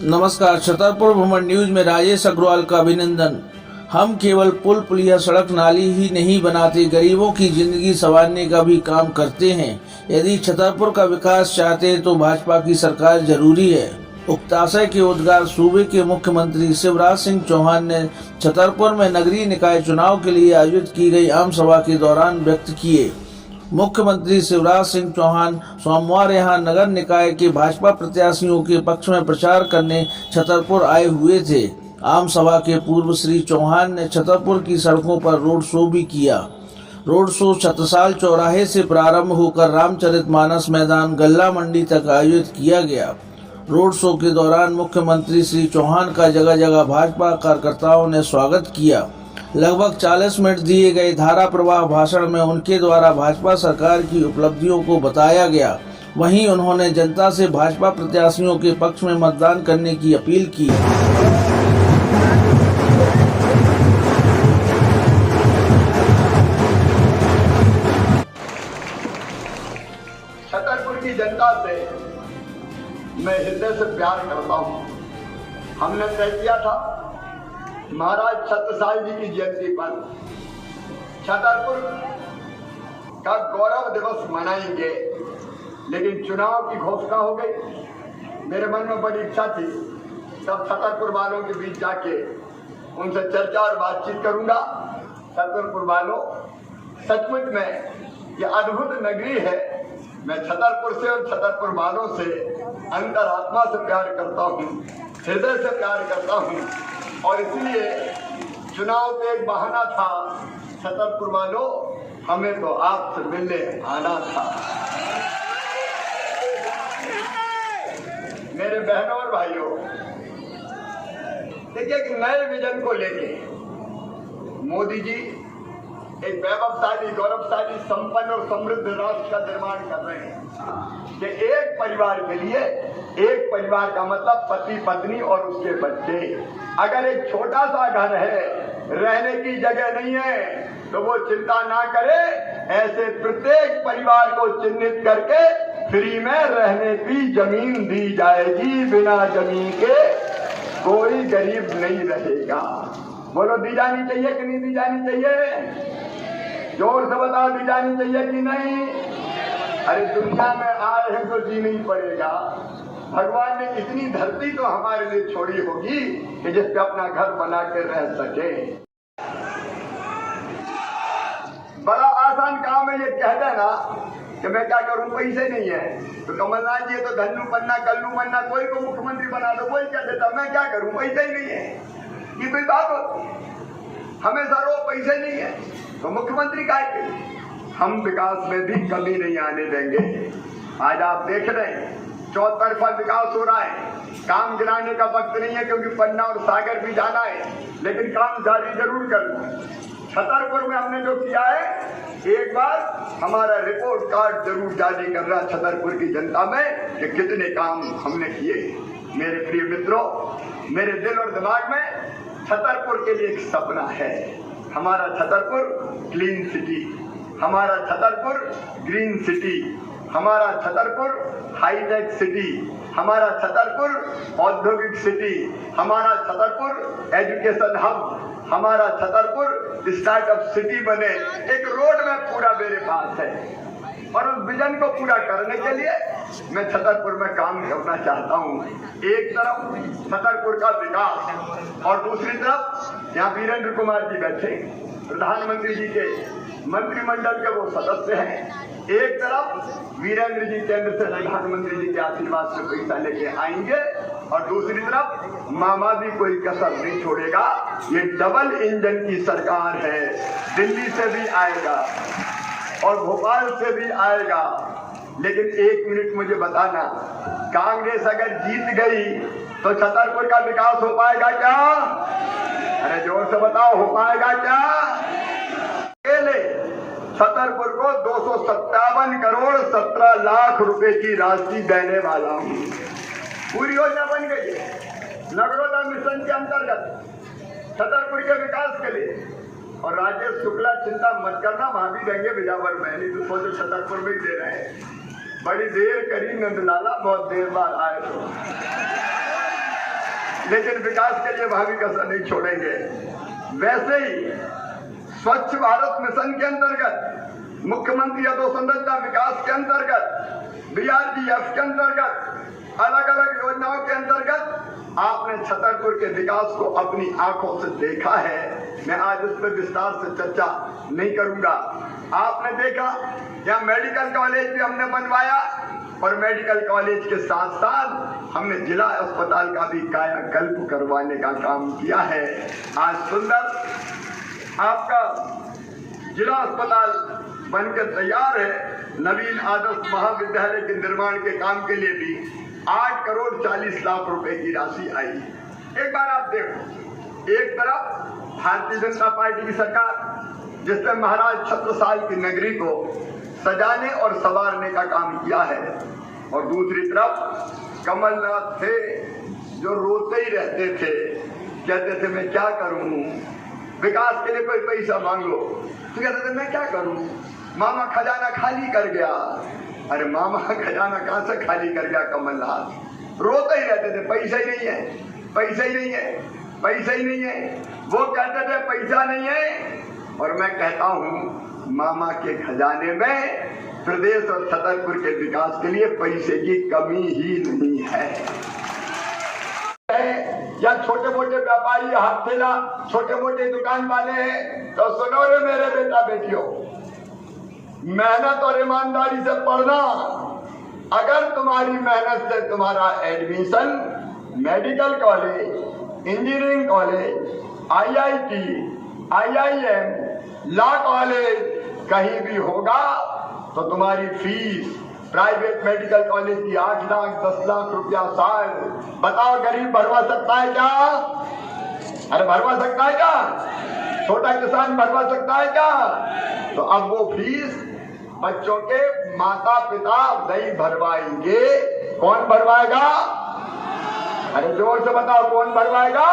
नमस्कार, छतरपुर भ्रमण न्यूज में राजेश अग्रवाल का अभिनंदन। हम केवल पुल पुलिया सड़क नाली ही नहीं बनाते, गरीबों की जिंदगी संवारने का भी काम करते हैं। यदि छतरपुर का विकास चाहते हैं तो भाजपा की सरकार जरूरी है। उक्त आशय के उद्गार सूबे के मुख्यमंत्री शिवराज सिंह चौहान ने छतरपुर में नगरीय निकाय चुनाव के लिए आयोजित की गई आम सभा के दौरान व्यक्त किए। मुख्यमंत्री शिवराज सिंह चौहान सोमवार यहां नगर निकाय के भाजपा प्रत्याशियों के पक्ष में प्रचार करने छतरपुर आए हुए थे। आम सभा के पूर्व श्री चौहान ने छतरपुर की सड़कों पर रोड शो भी किया। रोड शो छत्रसाल चौराहे से प्रारंभ होकर रामचरितमानस मैदान गल्ला मंडी तक आयोजित किया गया। रोड शो के दौरान मुख्यमंत्री श्री चौहान का जगह जगह भाजपा कार्यकर्ताओं ने स्वागत किया। लगभग 40 मिनट दिए गए धारा प्रवाह भाषण में उनके द्वारा भाजपा सरकार की उपलब्धियों को बताया गया। वहीं उन्होंने जनता से भाजपा प्रत्याशियों के पक्ष में मतदान करने की अपील की। छतरपुर की जनता से मैं हृदय से प्यार करता हूँ। हमने तय किया था महाराज छत्रसाल जी की जयंती पर छतरपुर का गौरव दिवस मनाएंगे, लेकिन चुनाव की घोषणा हो गई। मेरे मन में बड़ी इच्छा थी तब छतरपुर वालों के बीच जाके उनसे चर्चा और बातचीत करूंगा। छतरपुर वालों, सचमुच में यह अद्भुत नगरी है। मैं छतरपुर से और छतरपुर वालों से अंतरात्मा से प्यार करता हूँ, हृदय से प्यार करता हूँ, और इसलिए चुनाव पे एक बहाना था। छतरपुर वालों, हमें तो आपसे मिलने आना था। मेरे बहनों और भाइयों, देखिए, एक नए विजन को लेके मोदी जी एक वैभवशाली, गौरवशाली, संपन्न और समृद्ध राष्ट्र का निर्माण कर रहे हैं कि एक परिवार के लिए, एक परिवार का मतलब पति पत्नी और उसके बच्चे। अगर एक छोटा सा घर है, रहने की जगह नहीं है, तो वो चिंता ना करे। ऐसे प्रत्येक परिवार को चिन्हित करके फ्री में रहने की जमीन दी जाएगी। बिना जमीन के कोई गरीब नहीं रहेगा। बोलो, दी जानी चाहिए कि नहीं दी जानी चाहिए? जोर से बताओ, दी जानी चाहिए कि नहीं? अरे दुनिया में आए हैं तो जीना ही पड़ेगा। भगवान ने इतनी धरती तो हमारे लिए छोड़ी होगी कि जिस पे अपना घर बना के रह सके। बड़ा आसान काम है ये कह देना कि मैं क्या करूं, पैसे नहीं है। तो कमलनाथ जी तो धन्नू पन्ना कल्लू पन्ना, कोई को मुख्यमंत्री बना दो, कोई कह देता मैं क्या करूं, पैसे ही नहीं है। ये कोई बात होती? हमेशा रो पैसे नहीं है तो मुख्यमंत्री का हम विकास में भी कमी नहीं आने देंगे। आज आप देख रहे हैं चौतरफा विकास हो रहा है। काम गिराने का वक्त नहीं है, क्योंकि पन्ना और सागर भी जाना है, लेकिन काम जारी जरूर करना। छतरपुर में हमने जो किया है, एक बार हमारा रिपोर्ट कार्ड जरूर जारी करना छतरपुर की जनता में कि कितने काम हमने किए। मेरे प्रिय मित्रों, मेरे दिल और दिमाग में छतरपुर के लिए एक सपना है। हमारा छतरपुर क्लीन सिटी, हमारा छतरपुर ग्रीन सिटी, हमारा छतरपुर हाईटेक सिटी, हमारा छतरपुर औद्योगिक सिटी, हमारा छतरपुर एजुकेशन हब, हमारा छतरपुर स्टार्टअप सिटी बने। एक रोड में पूरा मेरे पास है, और उस विजन को पूरा करने के लिए मैं छतरपुर में काम करना चाहता हूँ। एक तरफ छतरपुर का विकास और दूसरी तरफ यहाँ वीरेंद्र कुमार जी बैठे, प्रधानमंत्री जी के मंत्रिमंडल के वो सदस्य हैं। एक तरफ वीरेंद्र जी केंद्र से प्रधानमंत्री जी के आशीर्वाद से पैसा लेके आएंगे, और दूसरी तरफ मामा भी कोई कसर नहीं छोड़ेगा। ये डबल इंजन की सरकार है। दिल्ली से भी आएगा और भोपाल से भी आएगा। लेकिन एक मिनट मुझे बताना, कांग्रेस अगर जीत गई तो छतरपुर का विकास हो पाएगा क्या? अरे जोर से बताओ, हो पाएगा क्या? छतरपुर को 257 करोड़ 17 लाख रुपए की राशि देने वाला हूँ। पूरी योजना बन गई है नगरोदय मिशन के अंतर्गत छतरपुर के विकास के लिए। और राजेश शुक्ला, चिंता मत करना, वहां भी देंगे बिजावर में, नहीं तो सोचो छतरपुर में ही दे रहे हैं। बड़ी देर करी नंदलाला, बहुत देर बाद आए तो लेकिन विकास के लिए भावी कसर नहीं छोड़ेंगे। वैसे ही स्वच्छ भारत मिशन के अंतर्गत, मुख्यमंत्री अधोसंरचना विकास के अंतर्गत, BRGF के अंतर्गत, अलग अलग योजनाओं के अंतर्गत आपने छतरपुर के विकास को अपनी आंखों से देखा है। मैं आज इस पर विस्तार से चर्चा नहीं करूंगा। आपने देखा यहाँ मेडिकल कॉलेज भी हमने बनवाया और मेडिकल कॉलेज के साथ साथ हमने जिला अस्पताल का भी कायाकल्प करवाने का काम किया है। आज सुंदर आपका जिला अस्पताल बनकर तैयार है। नवीन आदर्श महाविद्यालय के निर्माण के काम के लिए भी 8 करोड़ 40 लाख रुपए की राशि आई। एक बार आप देखो, एक तरफ भारतीय जनता पार्टी की सरकार जिसने महाराज छत्रसाल की नगरी को सजाने और संवारने का काम किया है, और दूसरी तरफ कमलनाथ थे जो रोते ही रहते थे, कहते थे मैं क्या करूं, विकास के लिए कोई पैसा मांगो तो कहते थे मैं क्या करूं, मामा खजाना खाली कर गया। अरे मामा खजाना कहां से खाली कर गया कमलनाथ, रोते ही रहते थे पैसा ही नहीं है, पैसा ही नहीं है, पैसा ही नहीं है। वो कहते थे पैसा नहीं है, और मैं कहता हूं मामा के खजाने में प्रदेश और छतरपुर के विकास के लिए पैसे की कमी ही नहीं है। या छोटे मोटे व्यापारी, हाथ ठेला, छोटे मोटे दुकान वाले हैं तो सुनो रे मेरे बेटा बेटियों, मेहनत और ईमानदारी से पढ़ना। अगर तुम्हारी मेहनत से तुम्हारा admission medical college, engineering college, IIT, IIM, law college कहीं भी होगा तो तुम्हारी फीस प्राइवेट मेडिकल कॉलेज की 8 लाख 10 लाख रुपया साल। बताओ गरीब भरवा सकता है क्या? अरे भरवा सकता है क्या? छोटा किसान भरवा सकता है क्या? तो अब वो फीस बच्चों के माता पिता नहीं भरवाएंगे, कौन भरवाएगा? अरे जोर से बताओ कौन भरवाएगा?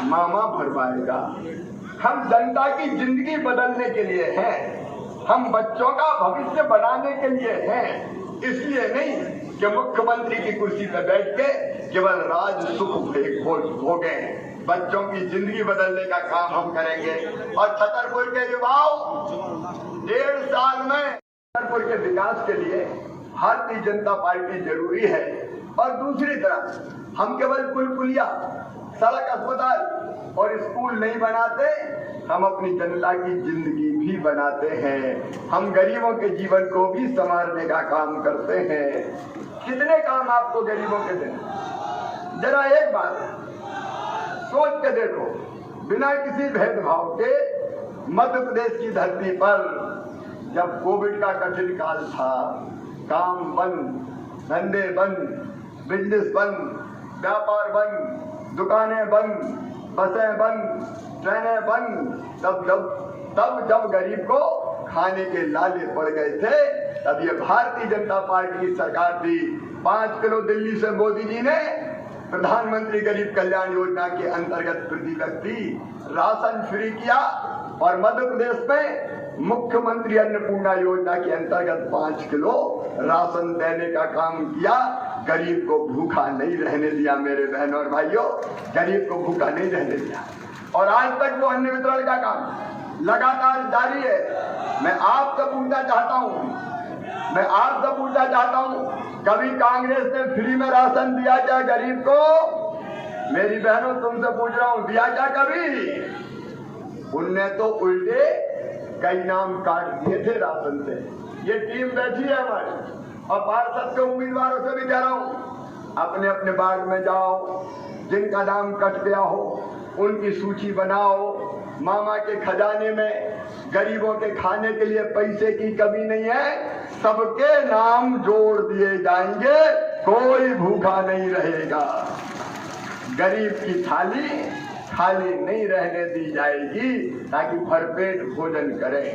मामा भरवाएगा। हम जनता की जिंदगी बदलने के लिए हैं, हम बच्चों का भविष्य बनाने के लिए हैं, इसलिए नहीं कि मुख्यमंत्री की कुर्सी पर बैठ के केवल राज सुख भोगे। बच्चों की जिंदगी बदलने का काम हम करेंगे। और छतरपुर के युवाओं 1.5 साल में छतरपुर के विकास के लिए भारतीय जनता पार्टी जरूरी है। और दूसरी तरफ हम केवल पुल पुलिया, सड़क, अस्पताल और स्कूल नहीं बनाते, हम अपनी जनता की जिंदगी भी बनाते हैं। हम गरीबों के जीवन को भी संवारने का काम करते हैं। कितने काम आपको गरीबों के दें? जरा एक बार सोच के देखो, बिना किसी भेदभाव के मध्य प्रदेश की धरती पर जब कोविड का कठिन काल था, काम बंद, धंधे बंद, बिजनेस बंद, व्यापार बंद, दुकानें बंद, बसें बंद, ट्रेनें बंद, तब जब गरीब को खाने के लाले पड़ गए थे, तब ये भारतीय जनता पार्टी की सरकार थी। 5 किलो दिल्ली से मोदी जी ने प्रधानमंत्री गरीब कल्याण योजना के अंतर्गत प्रति व्यक्ति राशन फ्री किया, और मध्य प्रदेश में मुख्यमंत्री अन्नपूर्णा योजना के अंतर्गत 5 किलो राशन देने का काम किया। गरीब को भूखा नहीं रहने दिया मेरे बहनों और भाइयों, गरीब को भूखा नहीं रहने दिया। और आज तक वो अन्न वितरण का काम लगातार जारी है। मैं आपसे पूछना चाहता हूँ, कभी कांग्रेस ने फ्री में राशन दिया क्या गरीब को? मेरी बहनों तुमसे पूछ रहा हूँ, दिया क्या कभी? उनने तो उल्टे कई नाम काट दिए थे राशन से। ये टीम बैठी है हमारी, और पार्षद के उम्मीदवारों से भी कह रहा हूँ, अपने अपने वार्ड में जाओ, जिनका नाम कट गया हो उनकी सूची बनाओ। मामा के खजाने में गरीबों के खाने के लिए पैसे की कमी नहीं है, सबके नाम जोड़ दिए जाएंगे, कोई भूखा नहीं रहेगा। गरीब की थाली खाली नहीं रहने दी जाएगी, ताकि भरपेट भोजन करें।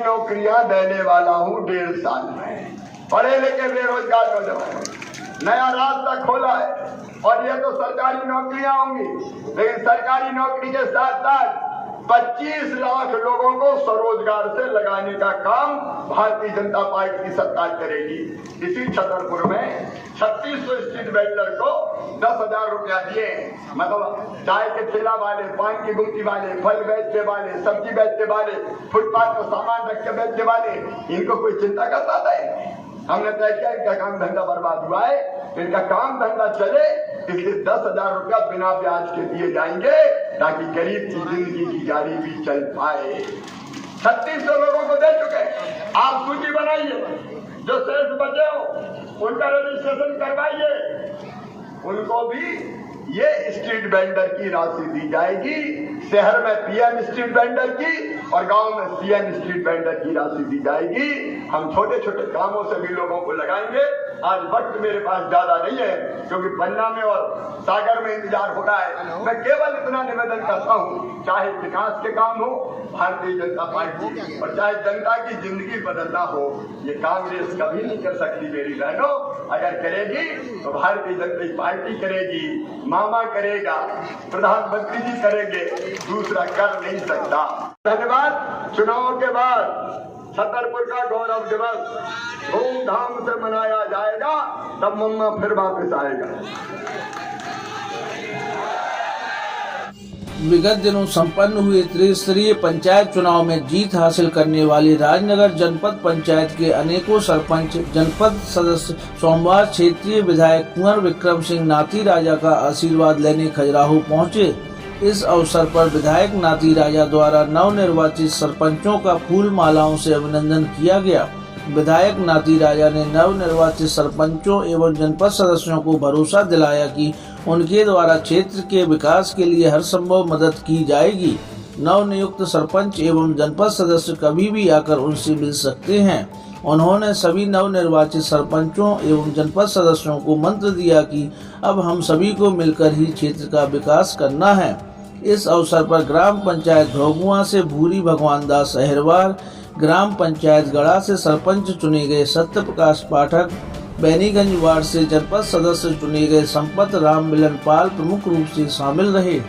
नौकरियां देने वाला हूँ 1.5 साल में। पढ़े लिखे बेरोजगार नौजवान नया रास्ता खोला है, और ये तो सरकारी नौकरियां होंगी, लेकिन सरकारी नौकरी के साथ साथ 25 लाख लोगों को स्वरोजगार से लगाने का काम भारतीय जनता पार्टी की सरकार करेगी। इसी छतरपुर में 3600 स्ट्रीट वेंडर को 10,000 रुपया दिए। मतलब चाय के ठेला वाले, पान की गुमटी वाले, फल बेचने वाले, सब्जी बेचने वाले, फुटपाथ पर सामान रख के बेचने वाले, इनको कोई चिंता करता है? हमने तय किया इनका काम धंधा बर्बाद हुआ है, इनका काम धंधा चले, इसलिए 10,000 रुपया बिना ब्याज के दिए जाएंगे ताकि गरीब की जिंदगी की गाड़ी भी चल पाए। 3600 लोगों को दे चुके। आप सूची बनाइए, जो शेष बचे हो उनका रजिस्ट्रेशन करवाइए, उनको भी ये स्ट्रीट वेंडर की राशि दी जाएगी। शहर में पीएम स्ट्रीट वेंडर की और गांव में सीएम स्ट्रीट वेंडर की राशि दी जाएगी। हम छोटे छोटे कामों से भी लोगों को लगाएंगे। आज वक्त मेरे पास ज्यादा नहीं है क्योंकि पन्ना में और सागर में इंतजार हो रहा है। मैं केवल इतना निवेदन करता हूँ, चाहे विकास के काम हो भारतीय जनता पार्टी और चाहे जनता की जिंदगी बदलना हो, ये कांग्रेस कभी नहीं कर सकती मेरी बहनों। अगर करेगी तो भारतीय जनता पार्टी करेगी, मामा करेगा, प्रधानमंत्री जी करेंगे, दूसरा कर नहीं सकता। धन्यवाद। चुनाव के बाद छतरपुर का गौरव दिवस धूमधाम से मनाया जाएगा, तब मम्मा फिर वापस आएगा। विगत दिनों संपन्न हुए त्रिस्तरीय पंचायत चुनाव में जीत हासिल करने वाली राजनगर जनपद पंचायत के अनेकों सरपंच, जनपद सदस्य सोमवार क्षेत्रीय विधायक कुंवर विक्रम सिंह नाती राजा का आशीर्वाद लेने खजुराहो पहुंचे। इस अवसर पर विधायक नाती राजा द्वारा नवनिर्वाचित सरपंचों का फूल मालाओं से अभिनंदन किया गया। विधायक नाती राजा ने नवनिर्वाचित सरपंचों एवं जनपद सदस्यों को भरोसा दिलाया कि उनके द्वारा क्षेत्र के विकास के लिए हर संभव मदद की जाएगी। नवनियुक्त सरपंच एवं जनपद सदस्य कभी भी आकर उनसे मिल सकते हैं। उन्होंने सभी नवनिर्वाचित सरपंचों एवं जनपद सदस्यों को मंत्र दिया कि अब हम सभी को मिलकर ही क्षेत्र का विकास करना है। इस अवसर पर ग्राम पंचायत धोगुआ से भूरी भगवान दास अहिरवार, ग्राम पंचायत गड़ा से सरपंच चुने गए सत्य प्रकाश पाठक, बैनीगंज वार्ड से जनपद सदस्य चुने गए संपत राम मिलन पाल प्रमुख रूप से शामिल रहे।